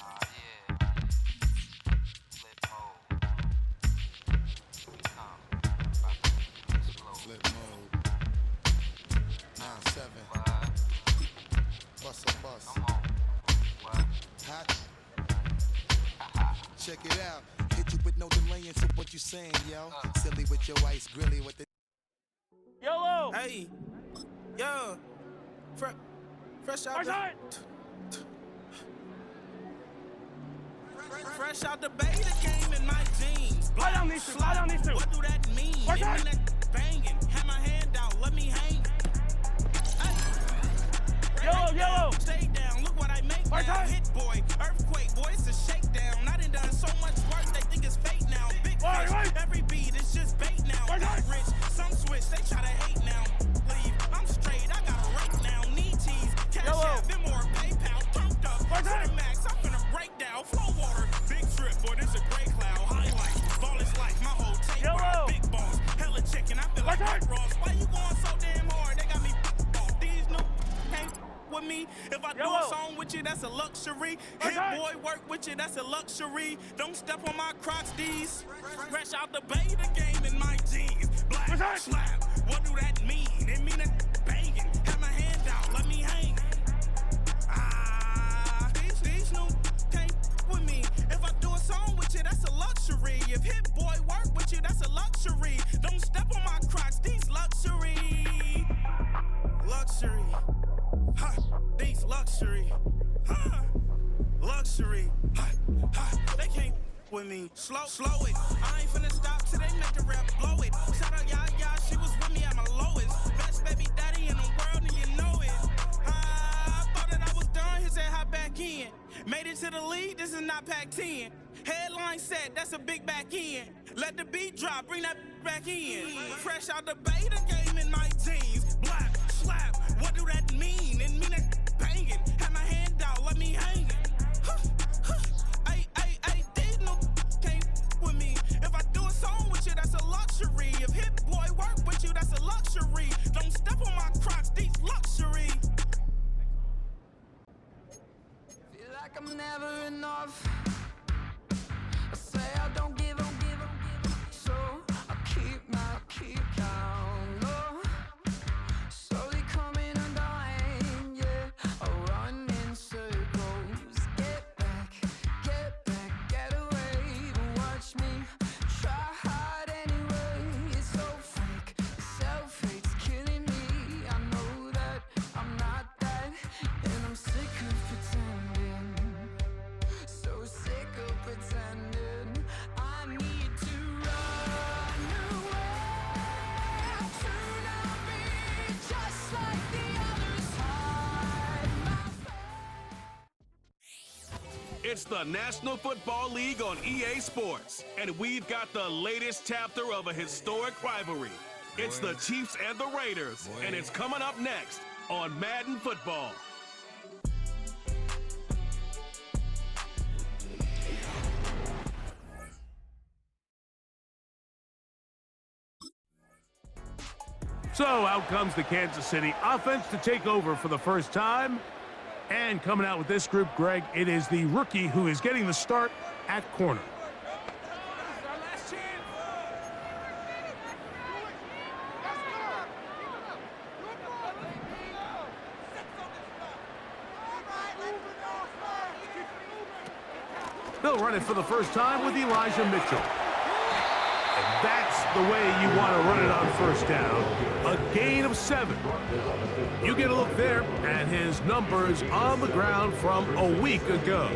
Yeah. Flip mode. Flip mode. 9-7. Bust a bus. Come on. What? Hot. Check it out. Hit you with no delay into what you saying, yo. Silly with your ice grilly with the YOLO! Hey, yo, fresh out fresh out the beta game in my jeans. Slide down these two, slide down these two. What do that mean? It mean that banging. Have my hand out, let me hang. YOLO! Stay down, look what I make now. Hit boy, earthquake, boy, it's a shakedown. I done done so much work, they think it's fake now. Big fish, every beat is just bait now. Rich, some switch, they try to hate now. Leave, I'm straight, I got a rake now. Need cheese, cash out, Venmo or PayPal. Pumped up, to the max, I'm finna break down. Flow water, big trip, boy, this a gray cloud. Highlight, ball is life, my whole tape ride. Big balls, hella chicken, I feel like Rick Ross. Why you going so damn hard? They got me off. These new can't with me. If I do a song with you, that's a luxury. Hit boy work with you, that's a luxury. Don't step on my Crocs, these. Fresh out the beta game in my jeans. Black slap, what do that mean? It mean that banging. Have my hand out, let me hang. These new can't with me. If I do a song with you, that's a luxury. If hit boy work with you, that's a luxury. Don't step on my Crocs, these luxury. Luxury. Ha, these luxury. Ha, luxury. Ha, ha, they can't with me. Slow it. I ain't finna stop till they make the rap blow it. Shout out Yaya, she was with me at my lowest. Best baby daddy in the world and you know it. I thought that I was done, he said hop back in. Made it to the league, this is not Pac-10. Headline set, that's a big back end. Let the beat drop, bring that back in. Fresh out the beta game in my jeans. Black slap, what do that mean? It mean that banging. Have my hand out, let me hang it. These no can't with me. If I do a song with you, that's a luxury. If hit boy work with you, that's a luxury. Don't step on my Crocs, these luxury. Feel like I'm never enough. I say I don't give up, so I keep down low. Slowly coming undone, yeah. I run in circles. Get back, get away. But watch me try hard anyway. It's so fake, self-hate's killing me. I know that I'm not that, and I'm sick of pretending. So sick of pretending. I need to run away to not be just like the others. Hide my It's the National Football League on EA Sports, and we've got the latest chapter of a historic rivalry. It's the Chiefs and the Raiders, and it's coming up next on Madden Football. So out comes the Kansas City offense to take over for the first time. And coming out with this group, Greg, it is the rookie who is getting the start at corner. They'll run it for the first time with Elijah Mitchell. And that's the way you want to run it on first down. A gain of 7. You get a look there at his numbers on the ground from a week ago.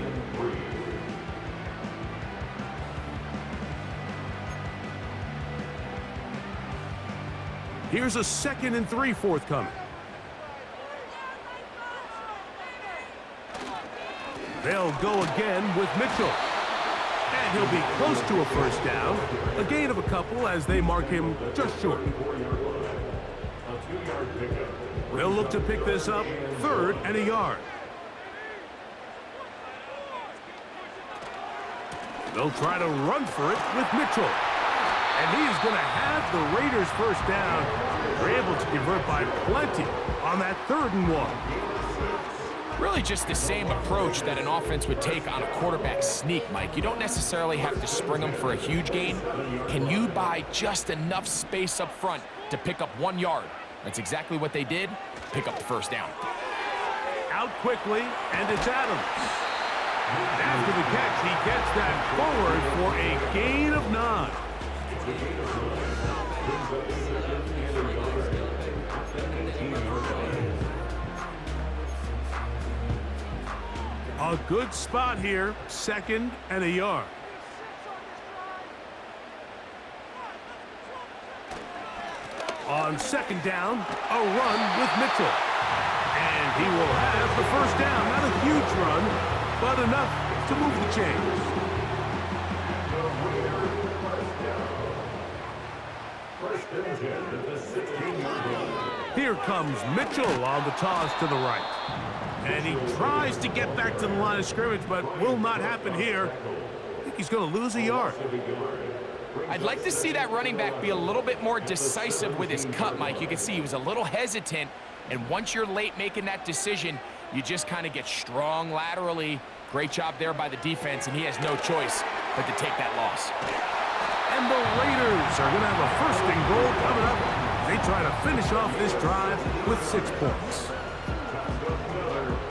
Here's a 2nd and 3 forthcoming. They'll go again with Mitchell. And he'll be close to a first down. A gain of a couple as they mark him just short. They'll look to pick this up 3rd and a yard. They'll try to run for it with Mitchell. And he's going to have the Raiders first down. They're able to convert by plenty on that 3rd and 1. Really just the same approach that an offense would take on a quarterback sneak, Mike. You don't necessarily have to spring them for a huge gain. Can you buy just enough space up front to pick up 1 yard? That's exactly what they did. Pick up the first down. Out quickly, and it's Adams. After the catch, he gets that forward for a gain of 9. A good spot here, 2nd and a yard. On 2nd down, a run with Mitchell. And he will have the first down. Not a huge run, but enough to move the chains. Here comes Mitchell on the toss to the right. And he tries to get back to the line of scrimmage, but will not happen here. I think he's going to lose a yard. I'd like to see that running back be a little bit more decisive with his cut, Mike. You can see he was a little hesitant, and once you're late making that decision, you just kind of get strong laterally. Great job there by the defense, and he has no choice but to take that loss. And the Raiders are going to have a 1st and goal coming up. They try to finish off this drive with 6 points.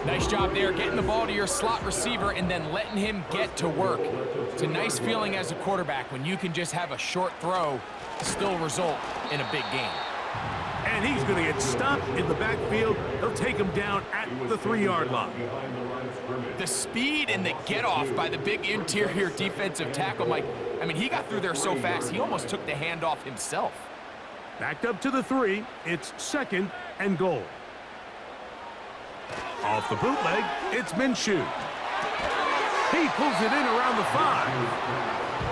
Nice job there, getting the ball to your slot receiver and then letting him get to work. It's a nice feeling as a quarterback when you can just have a short throw still result in a big game. And he's going to get stopped in the backfield. He'll take him down at the 3-yard line. The speed and the get-off by the big interior defensive tackle, Mike, I mean, he got through there so fast, he almost took the handoff himself. Backed up to the 3, it's 2nd and goal. Off the bootleg, it's Minshew. He pulls it in around the 5.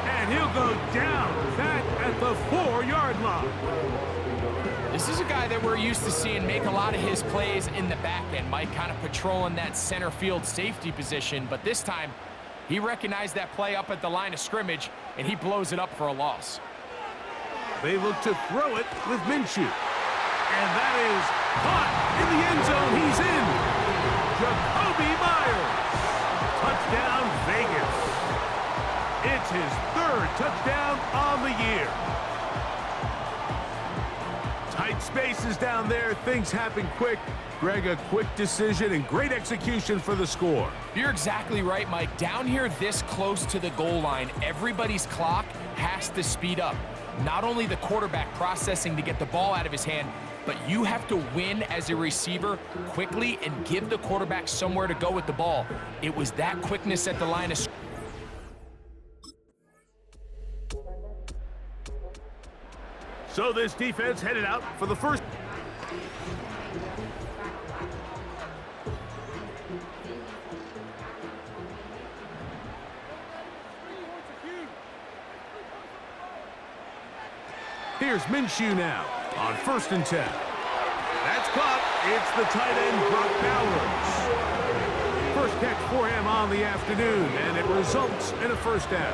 And he'll go down back at the 4-yard line. This is a guy that we're used to seeing make a lot of his plays in the back end, Mike, kind of patrolling that center field safety position. But this time, he recognized that play up at the line of scrimmage, and he blows it up for a loss. They look to throw it with Minshew. And that is caught in the end zone. He's in. Jacoby Myers. Touchdown, Vegas. It's his 3rd touchdown on the year. Tight spaces down there. Things happen quick. Greg, a quick decision and great execution for the score. You're exactly right, Mike. Down here this close to the goal line, everybody's clock has to speed up. Not only the quarterback processing to get the ball out of his hand, but you have to win as a receiver quickly and give the quarterback somewhere to go with the ball. It was that quickness at the line of... So this defense headed out for the first... Here's Minshew now on 1st and 10. That's caught. It's the tight end, Brock Bowers. First catch for him on the afternoon, and it results in a 1st down.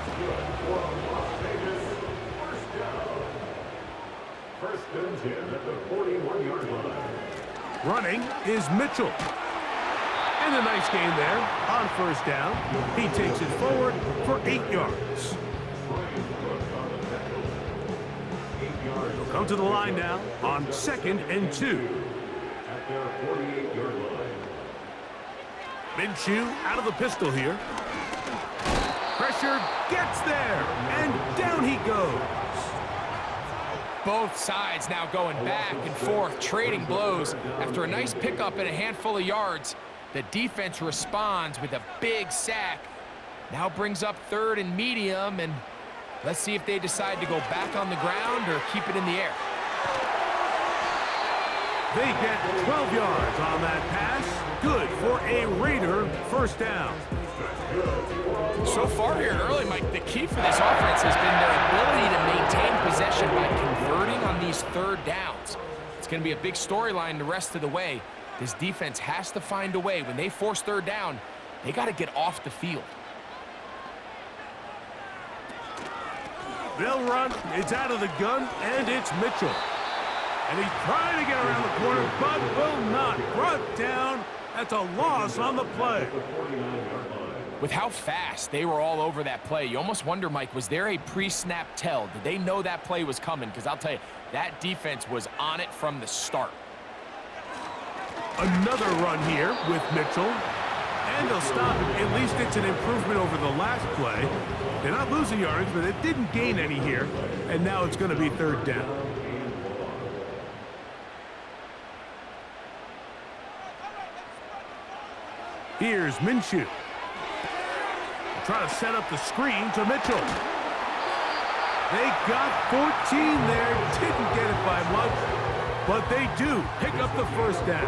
1st and 10 at the 41-yard line. Running is Mitchell. And a nice gain there on 1st down. He takes it forward for 8 yards. Come to the line now on 2nd and 2. At their 48-yard line. Minshew out of the pistol here. Pressure gets there, and down he goes. Both sides now going back and forth, trading blows. After a nice pickup and a handful of yards, the defense responds with a big sack. Now brings up 3rd and medium, and let's see if they decide to go back on the ground or keep it in the air. They get 12 yards on that pass. Good for a Raider 1st down. So far here early, Mike, the key for this offense has been their ability to maintain possession by converting on these 3rd downs. It's going to be a big storyline the rest of the way. This defense has to find a way. When they force 3rd down, they got to get off the field. They'll run. It's out of the gun, and it's Mitchell. And he's trying to get around the corner, but will not. Brought down That's a loss on the play. With how fast they were all over that play, you almost wonder, Mike, was there a pre-snap tell? Did they know that play was coming? Because I'll tell you, that defense was on it from the start. Another run here with Mitchell. And they'll stop it. At least it's an improvement over the last play. They're not losing yards, but it didn't gain any here. And now it's going to be third down. Here's Minshew. Trying to set up the screen to Mitchell. They got 14 there. Didn't get it by much, but they do pick up the first down.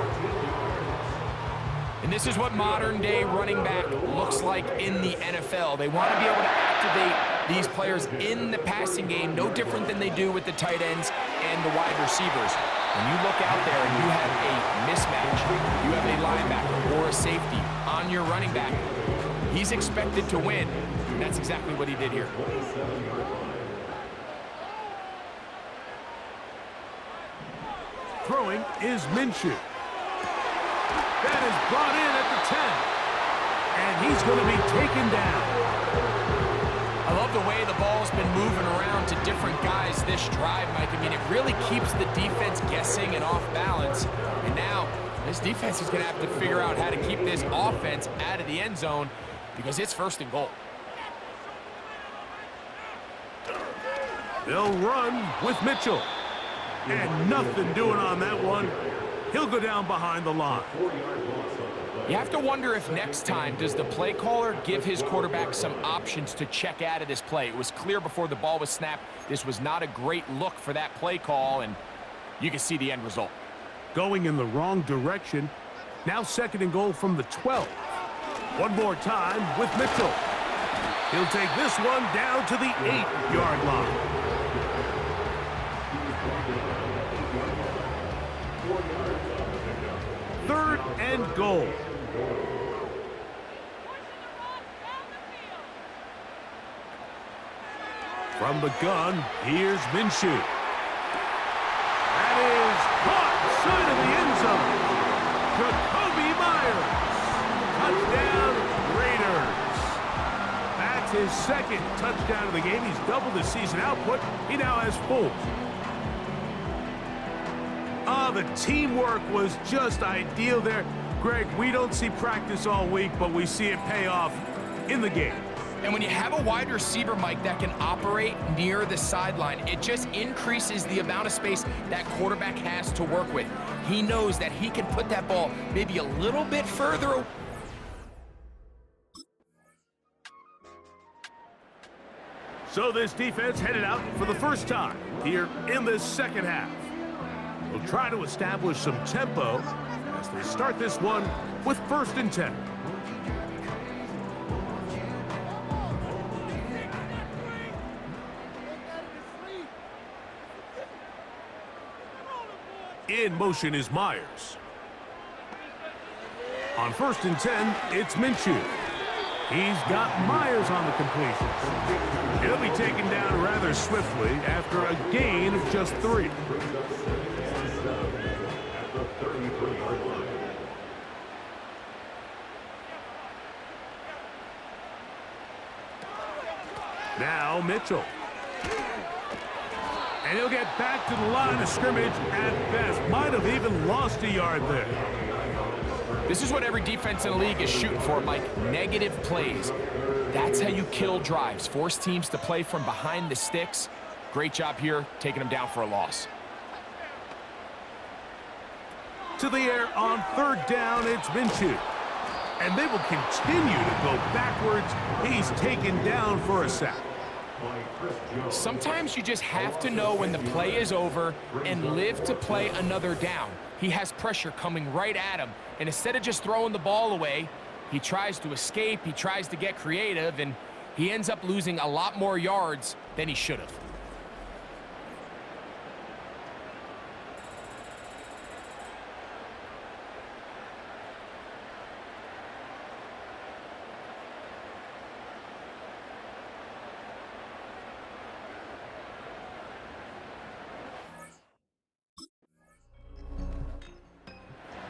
And this is what modern-day running back looks like in the NFL. They want to be able to activate these players in the passing game, no different than they do with the tight ends and the wide receivers. When you look out there and you have a mismatch, you have a linebacker or a safety on your running back, he's expected to win, and that's exactly what he did here. Throwing is Minshew. That is brought in at the 10. And he's going to be taken down. I love the way the ball's been moving around to different guys this drive, Mike. I mean, it really keeps the defense guessing and off balance. And now, this defense is going to have to figure out how to keep this offense out of the end zone because it's first and goal. They'll run with Mitchell. And nothing doing on that one. He'll go down behind the line. You have to wonder if next time, does the play caller give his quarterback some options to check out of this play? It was clear before the ball was snapped. This was not a great look for that play call, and you can see the end result. Going in the wrong direction. Now second and goal from the 12. One more time with Mitchell. He'll take this one down to the 8-yard line. Third and goal. From the gun, here's Minshew. That is caught side of the end zone. Jacoby Myers. Touchdown, Raiders. That's his second touchdown of the game. He's doubled his season output. He now has 4. The teamwork was just ideal there. Greg, we don't see practice all week, but we see it pay off in the game. And when you have a wide receiver, Mike, that can operate near the sideline, it just increases the amount of space that quarterback has to work with. He knows that he can put that ball maybe a little bit further away. So this defense headed out for the first time here in this second half. We'll try to establish some tempo as they start this one with first and 10. In motion is Myers. On first and 10, it's Minshew. He's got Myers on the completion. He'll be taken down rather swiftly after a gain of just 3. Now Mitchell. And he'll get back to the line of scrimmage at best. Might have even lost a yard there. This is what every defense in the league is shooting for, Mike. Negative plays. That's how you kill drives. Force teams to play from behind the sticks. Great job here, taking them down for a loss. To the air on third down, it's Minshew. And they will continue to go backwards. He's taken down for a sack. Sometimes you just have to know when the play is over and live to play another down. He has pressure coming right at him, and instead of just throwing the ball away, he tries to escape, he tries to get creative, and he ends up losing a lot more yards than he should have.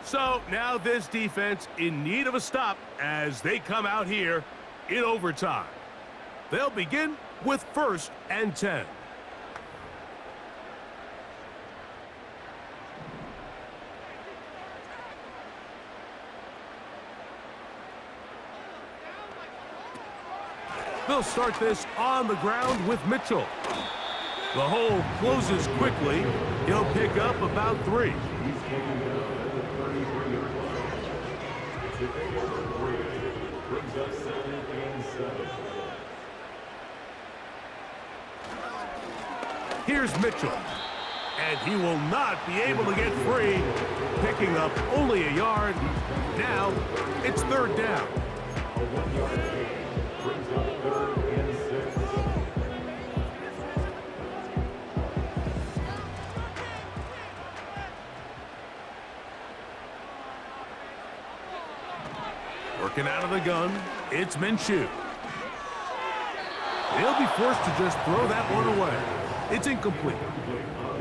So now this defense in need of a stop as they come out here in overtime. They'll begin with 1st and 10. They'll start this on the ground with Mitchell. The hole closes quickly. He'll pick up about 3. He's taken down at the 33-yard line. It's a big number 3. Brings us 2nd and 7. Here's Mitchell. And he will not be able to get free. Picking up only a yard. Now it's 3rd down. A 1-yard gain. Brings up 3rd and 6. Working out of the gun, it's Minshew. He'll be forced to just throw that one away. It's incomplete.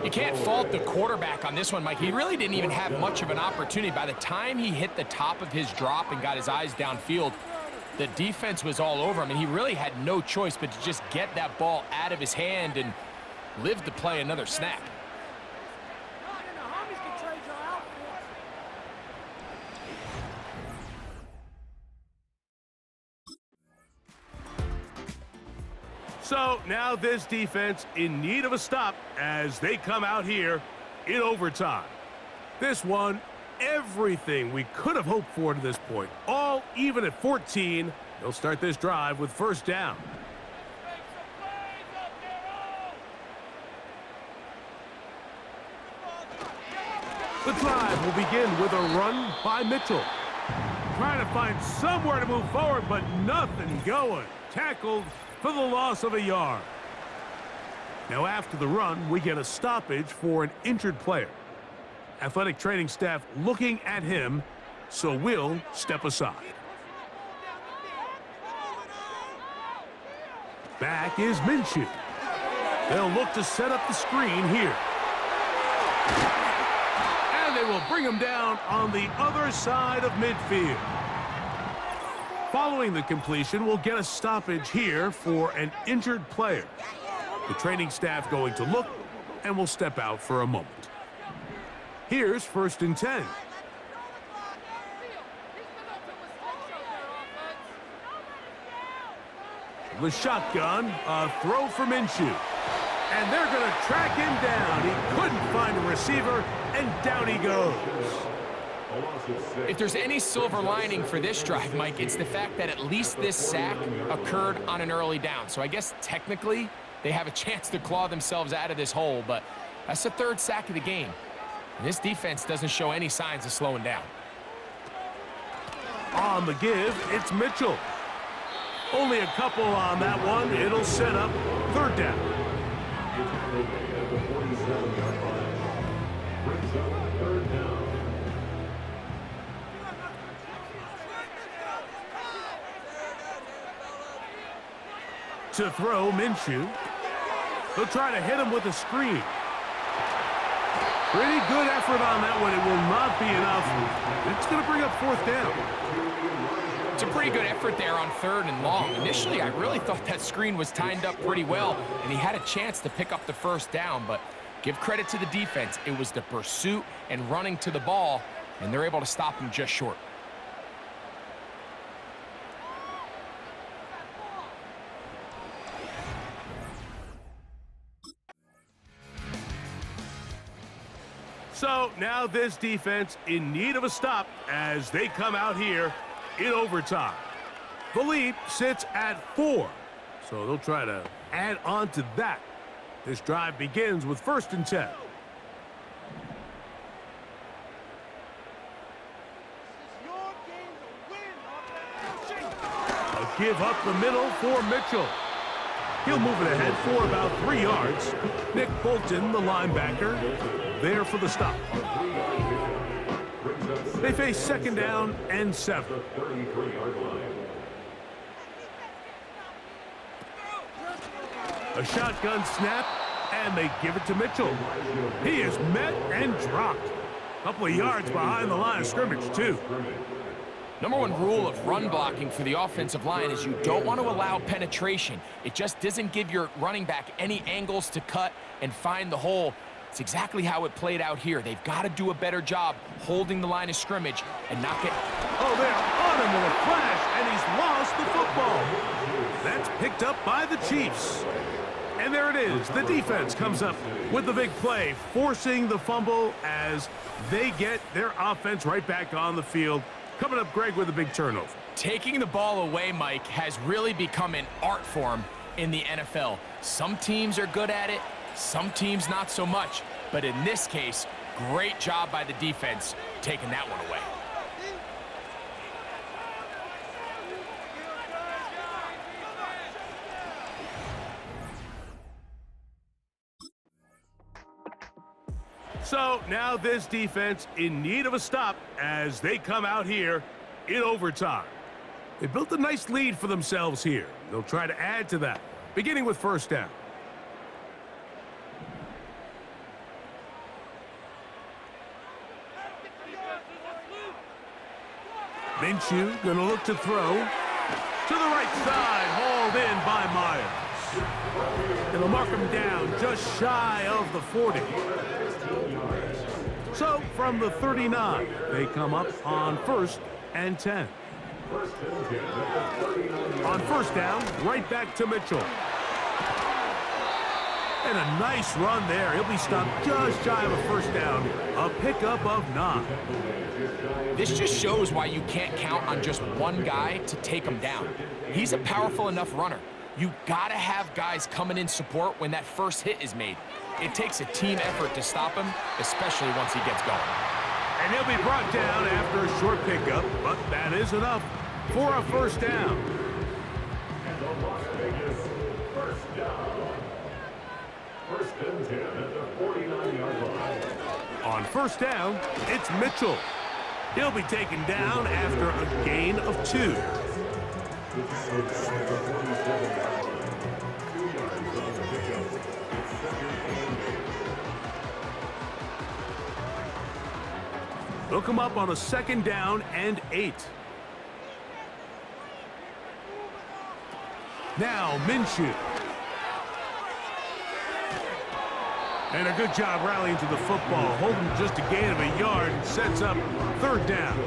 You can't fault the quarterback on this one, Mike. He really didn't even have much of an opportunity. By the time he hit the top of his drop and got his eyes downfield, the defense was all over him, and he really had no choice but to just get that ball out of his hand and live to play another snap. So now this defense in need of a stop as they come out here in overtime. This one, everything we could have hoped for to this point. All even at 14. They'll start this drive with 1st down. The drive will begin with a run by Mitchell. Trying to find somewhere to move forward, but nothing going. Tackled for the loss of a yard. Now after the run, we get a stoppage for an injured player. Athletic training staff looking at him, so we'll step aside. Back is Minshew. They'll look to set up the screen here. And they will bring him down on the other side of midfield. Following the completion, we'll get a stoppage here for an injured player. The training staff going to look, and will step out for a moment. Here's 1st and 10. The shotgun, a throw for Minshew. And they're going to track him down. He couldn't find a receiver, and down he goes. If there's any silver lining for this drive, Mike, it's the fact that at least this sack occurred on an early down. So I guess technically they have a chance to claw themselves out of this hole, but that's the 3rd sack of the game. And this defense doesn't show any signs of slowing down. On the give, it's Mitchell. Only a couple on that one. It'll set up 3rd down. At the 47-yard line. Brings up 3rd down. To throw, Minshew. They'll try to hit him with a screen. Pretty good effort on that one. It will not be enough. It's going to bring up 4th down. It's a pretty good effort there on 3rd and long. Initially, I really thought that screen was timed up pretty well, and he had a chance to pick up the 1st down, but give credit to the defense. It was the pursuit and running to the ball, and they're able to stop him just short. So now this defense in need of a stop as they come out here in overtime. The lead sits at 4, so they'll try to add on to that. This drive begins with 1st and 10. A give up the middle for Mitchell. He'll move it ahead for about 3 yards. Nick Bolton, the linebacker, there for the stop. They face 2nd down and 7. A shotgun snap, and they give it to Mitchell. He is met and dropped. Couple of yards behind the line of scrimmage, too. Number one rule of run blocking for the offensive line is you don't want to allow penetration. It just doesn't give your running back any angles to cut and find the hole. It's exactly how it played out here. They've got to do a better job holding the line of scrimmage and not get... Oh, they're on him with a flash, and he's lost the football. That's picked up by the Chiefs. And there it is. The defense comes up with the big play, forcing the fumble as they get their offense right back on the field. Coming up, Greg, with a big turnover. Taking the ball away, Mike, has really become an art form in the NFL. Some teams are good at it, some teams not so much. But in this case, great job by the defense taking that one away. So now this defense in need of a stop as they come out here in overtime. They built a nice lead for themselves here. They'll try to add to that, beginning with first down. Minshew gonna look to throw. To the right side, hauled in by Myers. It'll mark him down just shy of the 40. So from the 39, they come up on 1st and 10. On first down, right back to Mitchell. And a nice run there. He'll be stopped just shy of a first down. A pickup of 9. This just shows why you can't count on just one guy to take him down. He's a powerful enough runner. You gotta have guys coming in support when that first hit is made. It takes a team effort to stop him, especially once he gets going. And he'll be brought down after a short pickup, but that is enough for a first down. And the Las Vegas first down. First and 10 at the 49-yard line. On first down, it's Mitchell. He'll be taken down after a gain of 2. They'll come up on a 2nd down and 8. Now Minshew. And a good job rallying to the football, holding just a gain of a yard and sets up 3rd down.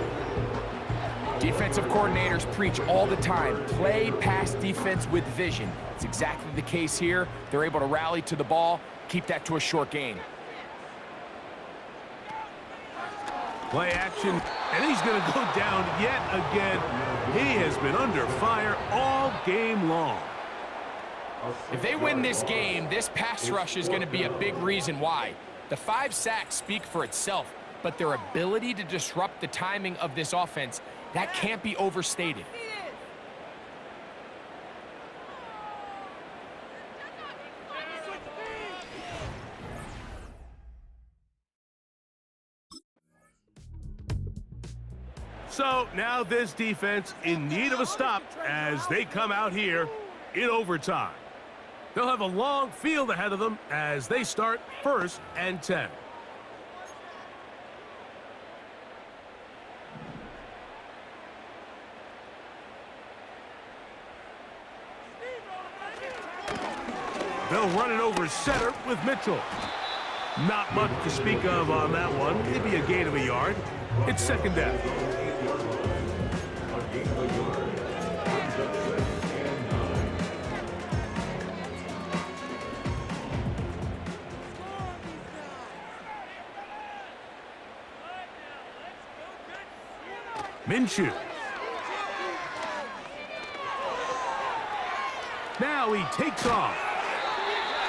Defensive coordinators preach all the time, play pass defense with vision. It's exactly the case here. They're able to rally to the ball, keep that to a short gain. Play action, and he's going to go down yet again. He has been under fire all game long. If they win this game, this pass rush is going to be a big reason why. The 5 sacks speak for itself, but their ability to disrupt the timing of this offense, that can't be overstated. So now this defense in need of a stop as they come out here in overtime. They'll have a long field ahead of them as they start 1st and 10. They'll run it over center with Mitchell. Not much to speak of on that one. Maybe a gain of a yard. It's 2nd down. Minshew. Now he takes off.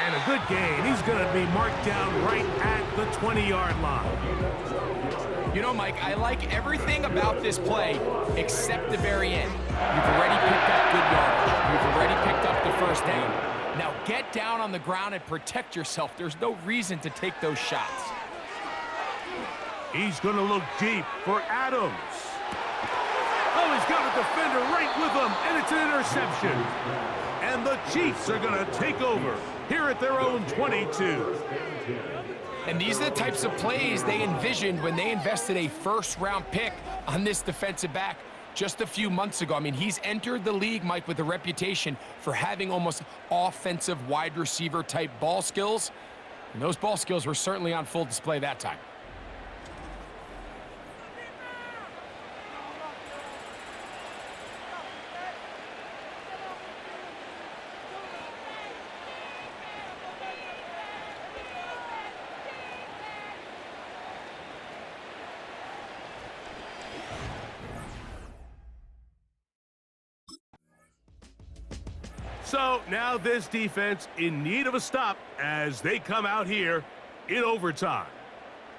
And a good gain. He's going to be marked down right at the 20-yard line. You know, Mike, I like everything about this play except the very end. You've already picked up good yardage. You've already picked up the first down. Now get down on the ground and protect yourself. There's no reason to take those shots. He's going to look deep for Adams. Oh, he's got a defender right with him, and it's an interception. And the Chiefs are going to take over here at their own 22. And these are the types of plays they envisioned when they invested a first-round pick on this defensive back just a few months ago. I mean, he's entered the league, Mike, with a reputation for having almost offensive wide receiver type ball skills. And those ball skills were certainly on full display that time. So now this defense in need of a stop as they come out here in overtime.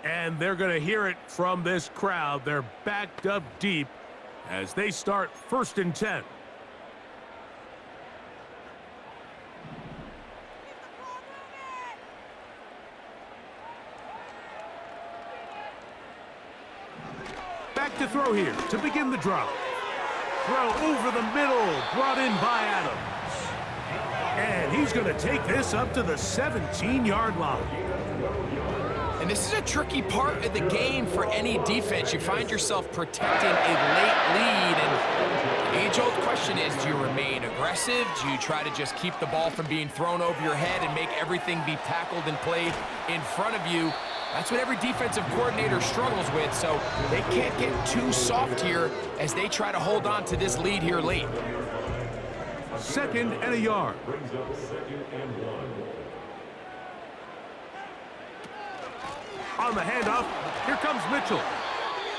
And they're going to hear it from this crowd. They're backed up deep as they start 1st and 10. Back to throw here to begin the drive. Throw over the middle, brought in by Adams. And he's going to take this up to the 17-yard line. And this is a tricky part of the game for any defense. You find yourself protecting a late lead, and the age-old question is, do you remain aggressive? Do you try to just keep the ball from being thrown over your head and make everything be tackled and played in front of you? That's what every defensive coordinator struggles with, so they can't get too soft here as they try to hold on to this lead here late. 2nd and a yard. Brings up 2nd and 1. On the handoff, here comes Mitchell.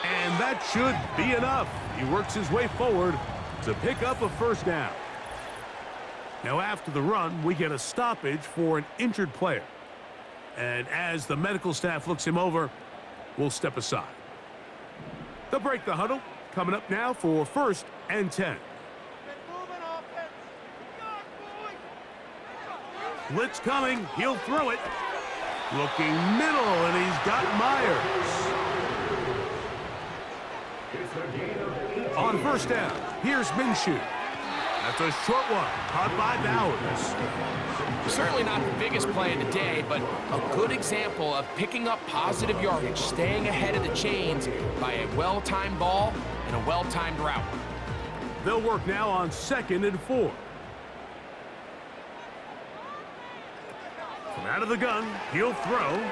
And that should be enough. He works his way forward to pick up a 1st down. Now after the run, we get a stoppage for an injured player. And as the medical staff looks him over, we'll step aside. They'll break the huddle. Coming up now for 1st and 10. Blitz coming. He'll throw it. Looking middle, and he's got Myers. On 1st down, here's Minshew. That's a short one, caught by Bowers. Certainly not the biggest play of the day, but a good example of picking up positive yardage, staying ahead of the chains by a well-timed ball and a well-timed route. They'll work now on 2nd and 4. From out of the gun, he'll throw.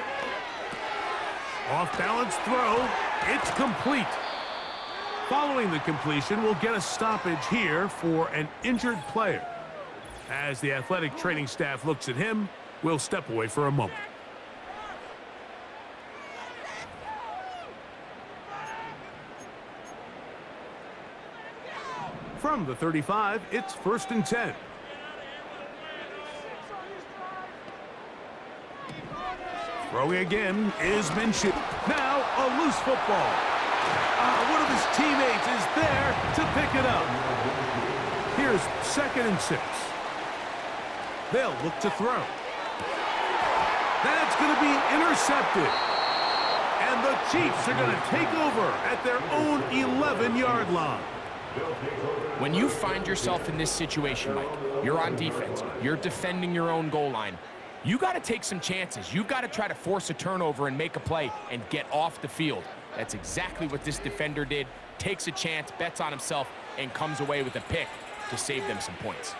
Off-balance throw. It's complete. Following the completion, we'll get a stoppage here for an injured player. As the athletic training staff looks at him, we'll step away for a moment. From the 35, it's 1st and 10. Throwing again is Minshew. Now a loose football. One of his teammates is there to pick it up. Here's 2nd and 6. They'll look to throw. That's going to be intercepted. And the Chiefs are going to take over at their own 11-yard line. When you find yourself in this situation, Mike, you're on defense, you're defending your own goal line, you got to take some chances. You got to try to force a turnover and make a play and get off the field. That's exactly what this defender did. Takes a chance, bets on himself, and comes away with a pick to save them some points.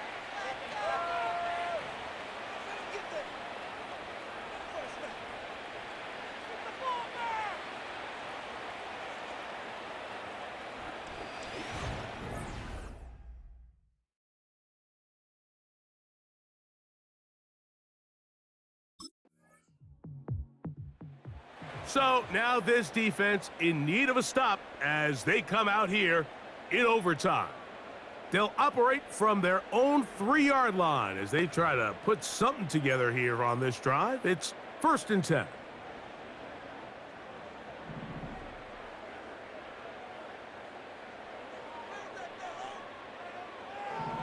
So now this defense in need of a stop as they come out here in overtime. They'll operate from their own 3-yard line as they try to put something together here on this drive. It's 1st and 10.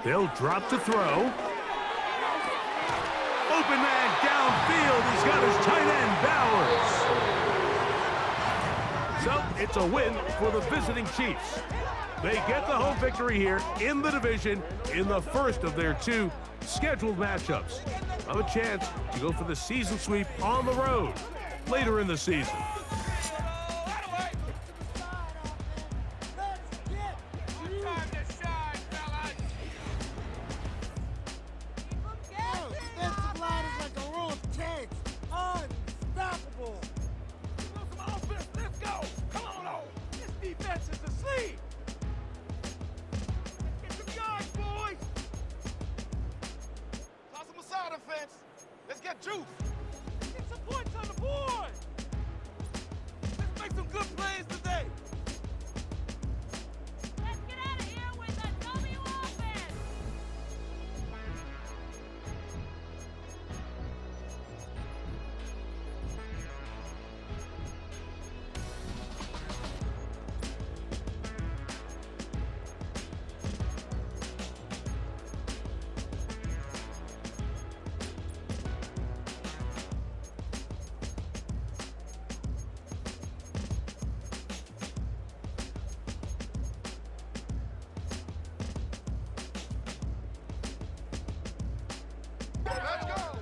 They'll drop to throw. Open man downfield. He's got his tight end, Bowers. So it's a win for the visiting Chiefs. They get the home victory here in the division in the first of their 2 scheduled matchups. Have a chance to go for the season sweep on the road later in the season. Let's get juice. Get some points on the board. Let's make some good plays today. Let's get out of here with a W offense. Let's go.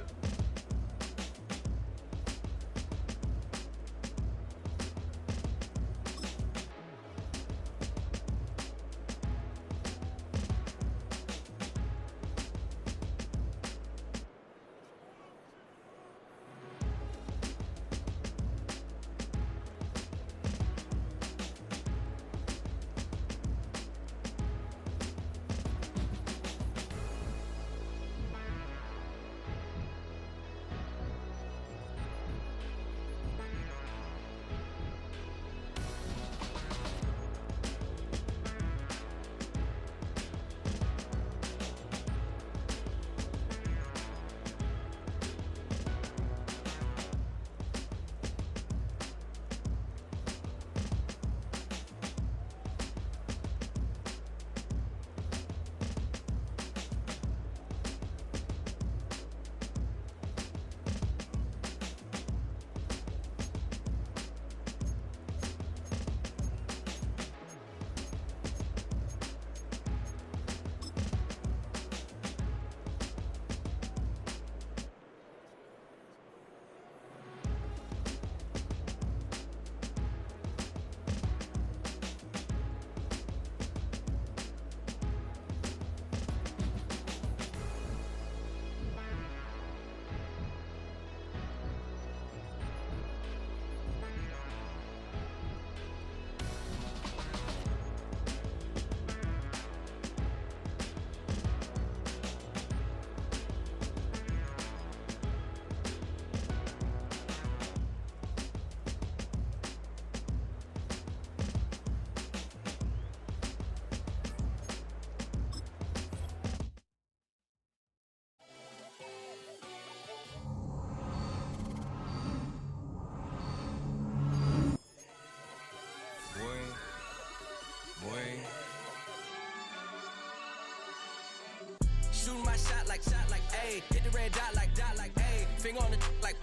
Shooting my shot like, ayy. Hit the red dot like, ayy. Finger on the like,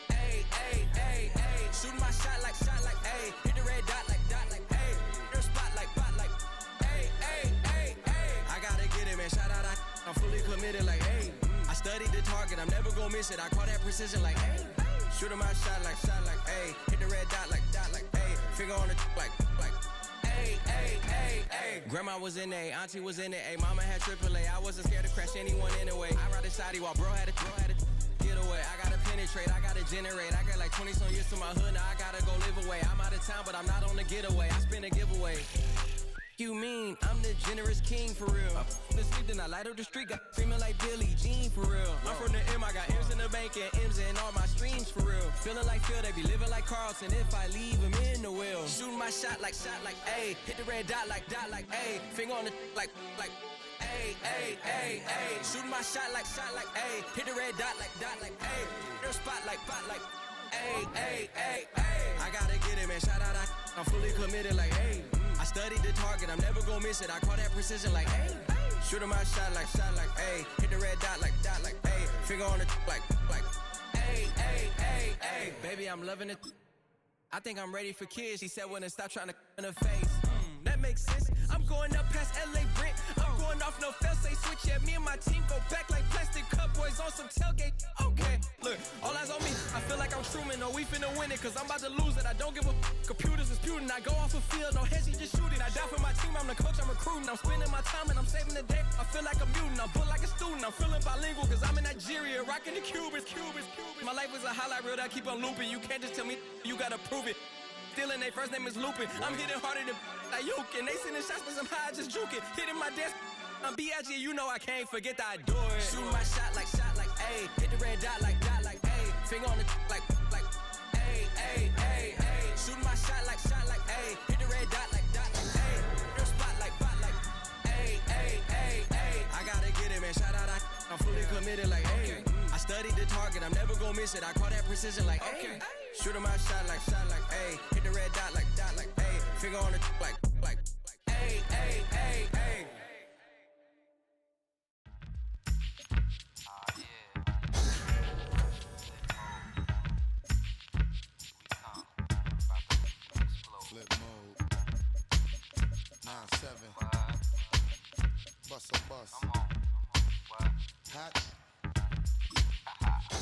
ayy, ayy, ayy, ayy. Shooting my shot like, ayy. Hit the red dot like, ayy. Their spot like, ayy, ayy, ayy, ayy. I gotta get it, man. Shout out, I'm fully committed like, ayy. I studied the target, I'm never gonna miss it. I call that precision like, ayy. Shooting my shot like, ayy. Hit the red dot like, ayy. Finger on the like, ayy, ayy, ayy, ayy. Grandma was in A, auntie was in it, ayy. Mama had AAA, I wasn't scared to crash anyone anyway. I ride the side while bro had to get away. I gotta penetrate, I gotta generate. I got like 20 some years to my hood, now I gotta go live away. I'm out of town, but I'm not on the getaway. I spin a giveaway. You mean I'm the generous king for real? I the sleep, then I light up the street, got screaming like Billie Jean for real. I'm from the M, I got M's in the bank and M's in all my streams for real. Feeling like Phil, they be living like Carlton if I leave him in the wheel. Shooting my shot like, ayy. Hit the red dot like, ayy. Finger on the like, ayy, ayy, ayy, ayy. Shooting my shot like, ayy. Hit the red dot like, ayy. Their spot like, ayy, ayy, ayy, ayy. I gotta get it, man. Shout out, I'm fully committed like, ayy. I studied the target, I'm never gonna miss it. I call that precision like, ayy. Shooting my shot like, ayy. Hit the red dot like, ayy. Finger on the like, ayy, ayy, ayy, ayy. Baby, I'm loving it. I think I'm ready for kids. She said when to stop trying to in her face. That makes sense. I'm going up past LA Brent. I'm going off no fail, say switch. Yeah, me and my team go back like plastic cup boys on some tailgate. Okay. Look, all eyes on me. I feel like I'm Truman. No, we finna win it, cause I'm about to lose it. I don't give a computers disputing. I go off the field, no hesi, just shoot it. I die for my team, I'm the coach, I'm recruiting. I'm spending my time and I'm saving the day. I feel like a mutant, I'm built like a student. I'm feeling bilingual, cause I'm in Nigeria, rocking the Cubans. My life is a highlight reel that I keep on looping. You can't just tell me, you gotta prove it. Stealing, they first name is Lupin. I'm hitting harder than like Yukin. They sending shots, but somehow I just juke it. Hitting my desk. I'm B.I.G. You know I can't forget that I do it. Shoot my shot like ayy. Hit the red dot like ayy. Finger on the like ayy, ayy, ayy, ayy. Shooting my shot like ayy. Hit the red dot like ayy. Your spot like ayy, ayy, ayy, ayy. I gotta get it, man. Shout out, I'm fully committed like ayy. I studied the target, I'm never gonna miss it. I call that precision like ayy. Shooting my shot like ayy. Hit the red dot like ayy. Finger on the like ayy, ayy, ayy, ayy. Flip mode. 9-7. Bust a bus. Hot.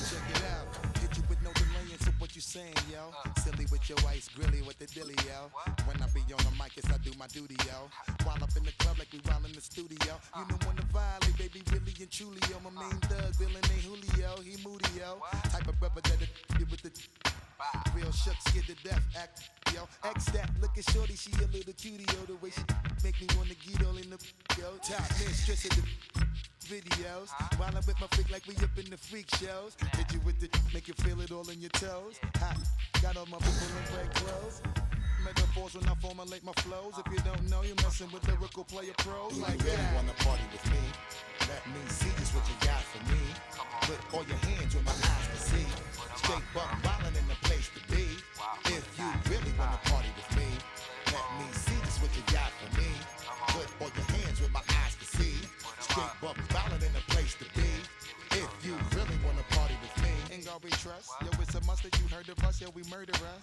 Check it out. Hit you with no delay into what you saying, yo. Silly with your ice grilly with the dilly, yo. When I be on the mic, yes, I do my duty, yo. While up in the club like we while in the studio. You don't wanna violate, baby, really and truly, yo. My main thug, villain ain't Julio, he moody, yo. Type of brother that'll with the real shook, scared to death, act, yo. X that, look at shorty, she a little cutie, yo. The way she make me wanna get all in the, yo. Top mistress of the videos. While I'm with my freak like we up in the freak shows. Hit you with the, make you feel it all in your toes. Hot, got all my people in red clothes. Metaphors when I formulate my flows. If you don't know, you're messing with lyrical player pros. Do like you really that. wanna party with me? Let me see just what you got for me. Put all your hands where my eyes can see. Straight buck violin in the place to be. If you really wanna party with me, let me see just what you got for me. Put all your hands where my eyes can see. Straight buck violin in the place to be. If you really wanna party with me, Ain't gonna be trust. Yo, it's a must that you heard of us. Yo, we murder us.